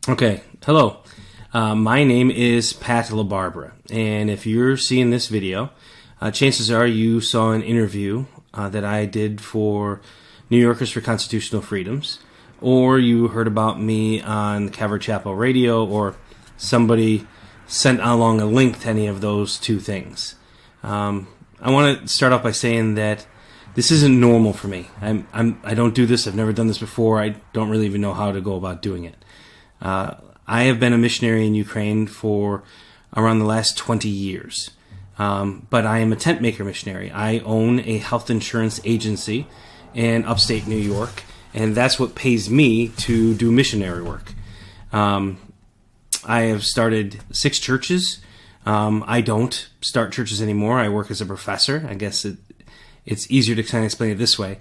Okay, hello. My name is Pat LaBarbera, and if you're seeing this video, chances are you saw an interview that I did for New Yorkers for Constitutional Freedoms, or you heard about me on Calvary Chapel Radio, or somebody sent along a link to any of those two things. I want to start off by saying that this isn't normal for me. I don't do this. I've never done this before. I don't really even know how to go about doing it. I have been a missionary in Ukraine for around the last 20 years. But I am a tent maker missionary. I own a health insurance agency in upstate New York, and that's what pays me to do missionary work. I have started 6 churches. I don't start churches anymore. I work as a professor. I guess it's easier to kind of explain it this way.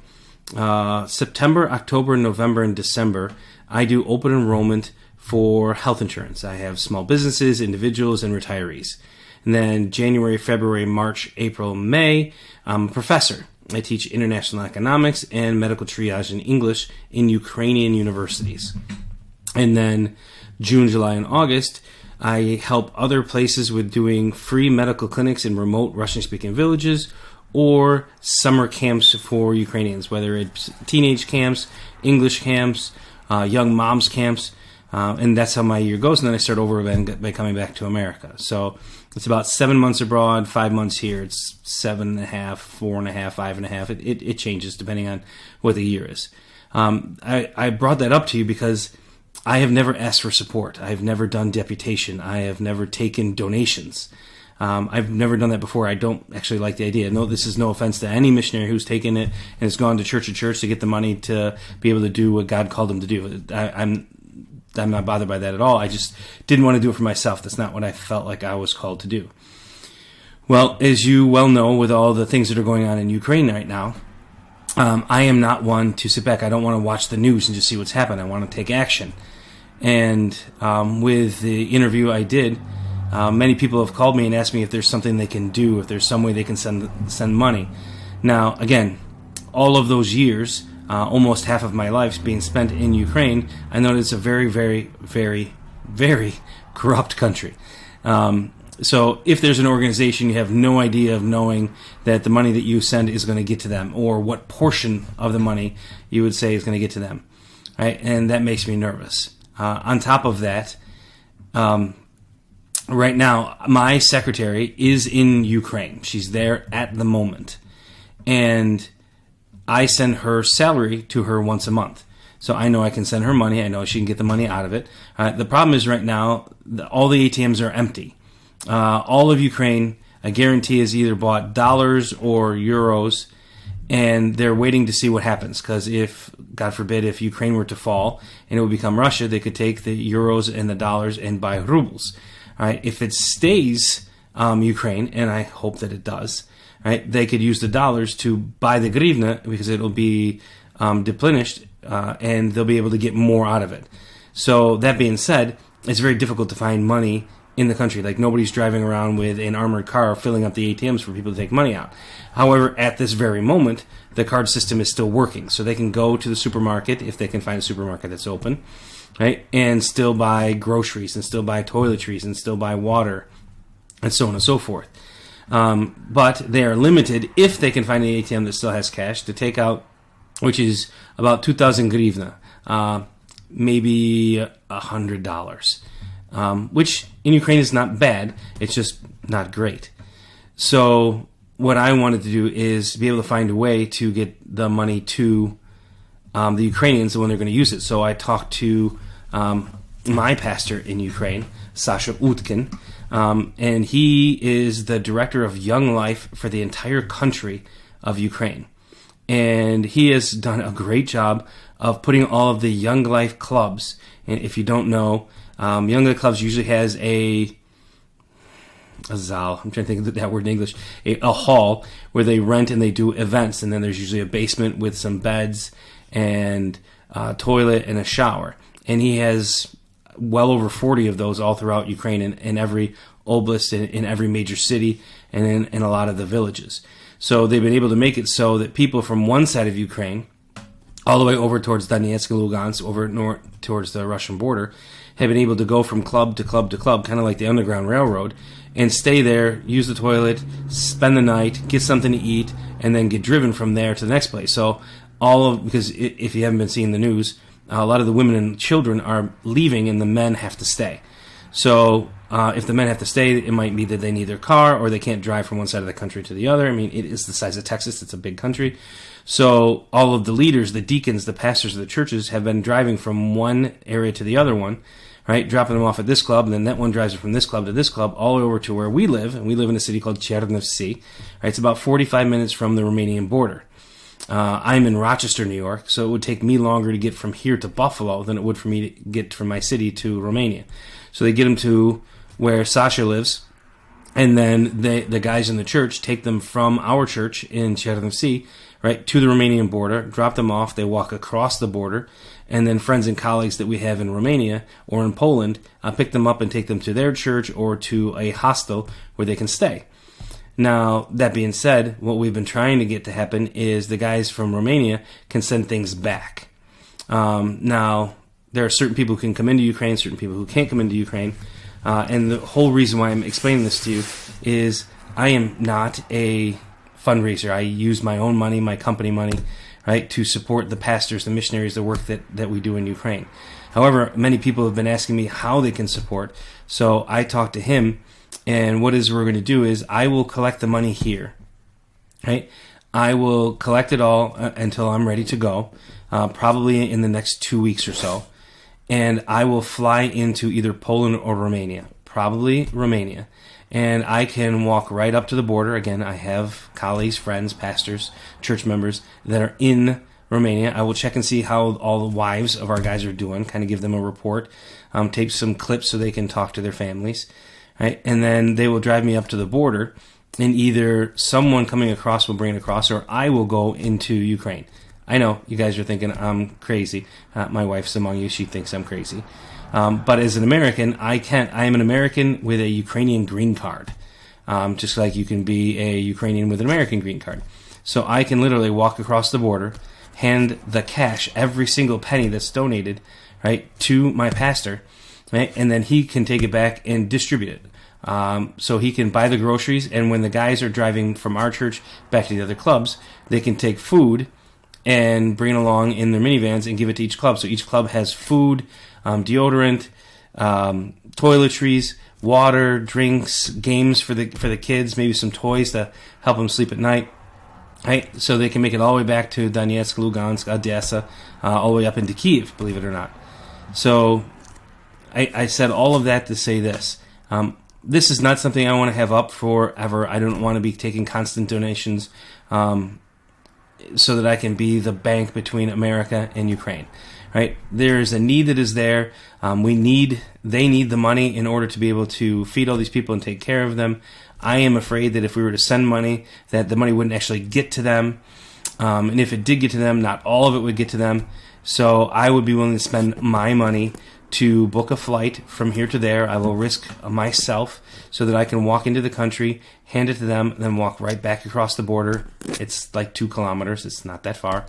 September, October, November, and December, I do open enrollment for health insurance. I have small businesses, individuals, and retirees. And then January, February, March, April, May, I'm a professor. I teach international economics and medical triage in English in Ukrainian universities. And then June, July, and August, I help other places with doing free medical clinics in remote Russian-speaking villages or summer camps for Ukrainians, whether it's teenage camps, English camps, young moms camps. And that's how my year goes. And then I start over by coming back to America. So it's about 7 months abroad, 5 months here. It's 7.5, 4.5, 5.5. It changes depending on what the year is. I brought that up to you because I have never asked for support. I've never done deputation. I have never taken donations. I've never done that before. I don't actually like the idea. No, this is no offense to any missionary who's taken it and has gone to church to get the money to be able to do what God called them to do. I'm not bothered by that at all. I just didn't want to do it for myself. That's not what I felt like I was called to do. Well, as you well know, with all the things that are going on in Ukraine right now, I am not one to sit back. I don't want to watch the news and just see what's happened. I want to take action. And with the interview I did, many people have called me and asked me if there's something they can do, if there's some way they can send money. Now, again, all of those years, almost half of my life being spent in Ukraine, I know that it's a very, very, very, very corrupt country. So if there's an organization, you have no idea of knowing that the money that you send is going to get to them, or what portion of the money you would say is going to get to them, right? And that makes me nervous. On top of that, right now, my secretary is in Ukraine. She's there at the moment. And I send her salary to her once a month. So I know I can send her money. I know she can get the money out of it. The problem is right now, all the ATMs are empty. All of Ukraine, I guarantee, has either bought dollars or euros, and they're waiting to see what happens. Because if, God forbid, if Ukraine were to fall and it would become Russia, they could take the euros and the dollars and buy rubles. All right? If it stays Ukraine, and I hope that it does, right, they could use the dollars to buy the hryvnia because it'll be deplenished and they'll be able to get more out of it. So that being said, it's very difficult to find money in the country. Like, nobody's driving around with an armored car filling up the ATMs for people to take money out. However, at this very moment, the card system is still working. So they can go to the supermarket, if they can find a supermarket that's open, right, and still buy groceries and still buy toiletries and still buy water and so on and so forth. But they are limited, if they can find an ATM that still has cash, to take out, which is about 2,000 hryvnia, maybe $100, which in Ukraine is not bad. It's just not great. So what I wanted to do is be able to find a way to get the money to the Ukrainians when they're going to use it. So I talked to my pastor in Ukraine, Sasha Utkin, and he is the director of Young Life for the entire country of Ukraine. And he has done a great job of putting all of the Young Life clubs, and if you don't know, Young Life clubs usually has a zal, I'm trying to think of that word in English, a hall where they rent and they do events, and then there's usually a basement with some beds and a toilet and a shower. And he has well over 40 of those all throughout Ukraine, in every oblast, in every major city, and in a lot of the villages. So they've been able to make it so that people from one side of Ukraine all the way over towards Donetsk and Lugansk, over north towards the Russian border, have been able to go from club to club to club, kind of like the Underground Railroad, and stay there, use the toilet, spend the night, get something to eat, and then get driven from there to the next place. So because if you haven't been seeing the news, a lot of the women and children are leaving and the men have to stay. So if the men have to stay, it might be that they need their car or they can't drive from one side of the country to the other. I mean, it is the size of Texas. It's a big country. So all of the leaders, the deacons, the pastors of the churches have been driving from one area to the other one, right? Dropping them off at this club, and then that one drives them from this club to this club, all over to where we live. And we live in a city called Chernivtsi. Right? It's about 45 minutes from the Romanian border. I'm in Rochester, New York, so it would take me longer to get from here to Buffalo than it would for me to get from my city to Romania. So they get them to where Sasha lives, and then the guys in the church take them from our church in Chernivtsi, right, to the Romanian border, drop them off, they walk across the border, and then friends and colleagues that we have in Romania or in Poland pick them up and take them to their church or to a hostel where they can stay. Now, that being said, what we've been trying to get to happen is the guys from Romania can send things back. Now, there are certain people who can come into Ukraine, certain people who can't come into Ukraine. And the whole reason why I'm explaining this to you is I am not a fundraiser. I use my own money, my company money, right, to support the pastors, the missionaries, the work that we do in Ukraine. However, many people have been asking me how they can support. So I talked to him, and what is we're going to do is I will collect the money here, right? I will collect it all until I'm ready to go, probably in the next 2 weeks or so. And I will fly into either Poland or Romania, probably Romania. And I can walk right up to the border. Again, I have colleagues, friends, pastors, church members that are in Romania. I will check and see how all the wives of our guys are doing, kind of give them a report, tape some clips so they can talk to their families. Right? And then they will drive me up to the border, and either someone coming across will bring it across, or I will go into Ukraine. I know you guys are thinking I'm crazy. My wife's among you; she thinks I'm crazy. But as an American, I am an American with a Ukrainian green card, just like you can be a Ukrainian with an American green card. So I can literally walk across the border, hand the cash, every single penny that's donated, right, to my pastor. Right? And then he can take it back and distribute it. So he can buy the groceries, and when the guys are driving from our church back to the other clubs, they can take food and bring it along in their minivans and give it to each club. So each club has food, deodorant, toiletries, water, drinks, games for the kids, maybe some toys to help them sleep at night. Right? So they can make it all the way back to Donetsk, Lugansk, Odessa, all the way up into Kiev, believe it or not. So I said all of that to say this. This is not something I want to have up forever. I don't want to be taking constant donations so that I can be the bank between America and Ukraine. Right? There is a need that is there. They need the money in order to be able to feed all these people and take care of them. I am afraid that if we were to send money, that the money wouldn't actually get to them. And if it did get to them, not all of it would get to them. So I would be willing to spend my money to book a flight from here to there. I will risk myself so that I can walk into the country, hand it to them, then walk right back across the border. It's like 2 kilometers. It's not that far.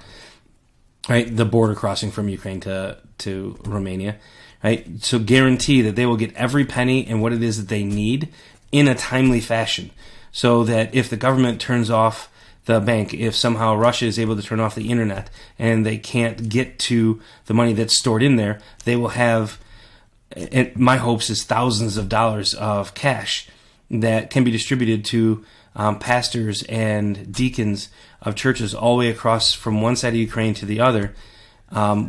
Right? The border crossing from Ukraine to Romania. Right? So guarantee that they will get every penny and what it is that they need in a timely fashion, so that if the government turns off the bank, if somehow Russia is able to turn off the internet and they can't get to the money that's stored in there, they will have, my hopes is, thousands of dollars of cash that can be distributed to pastors and deacons of churches all the way across from one side of Ukraine to the other,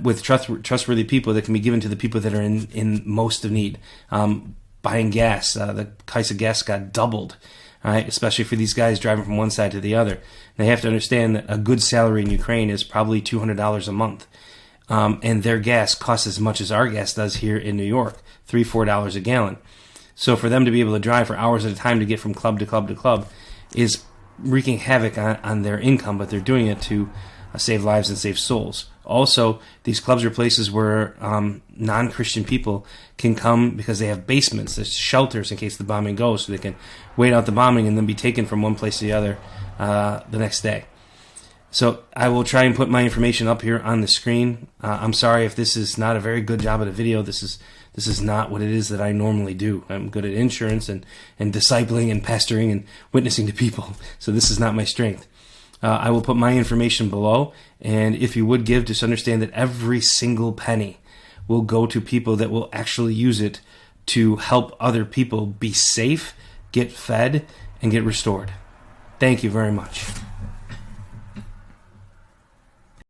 with trustworthy people that can be given to the people that are in most of need. Buying gas, the price of gas got doubled. Right, especially for these guys driving from one side to the other. They have to understand that a good salary in Ukraine is probably $200 a month. And their gas costs as much as our gas does here in New York, $3-4 a gallon. So for them to be able to drive for hours at a time to get from club to club to club is wreaking havoc on their income, but they're doing it to save lives and save souls. Also, these clubs are places where non-Christian people can come because they have basements, there's shelters in case the bombing goes, so they can wait out the bombing and then be taken from one place to the other the next day. So I will try and put my information up here on the screen. I'm sorry if this is not a very good job of the video. This is not what it is that I normally do. I'm good at insurance and discipling and pastoring and witnessing to people. So this is not my strength. I will put my information below. And if you would give, just understand that every single penny will go to people that will actually use it to help other people be safe, get fed, and get restored. Thank you very much.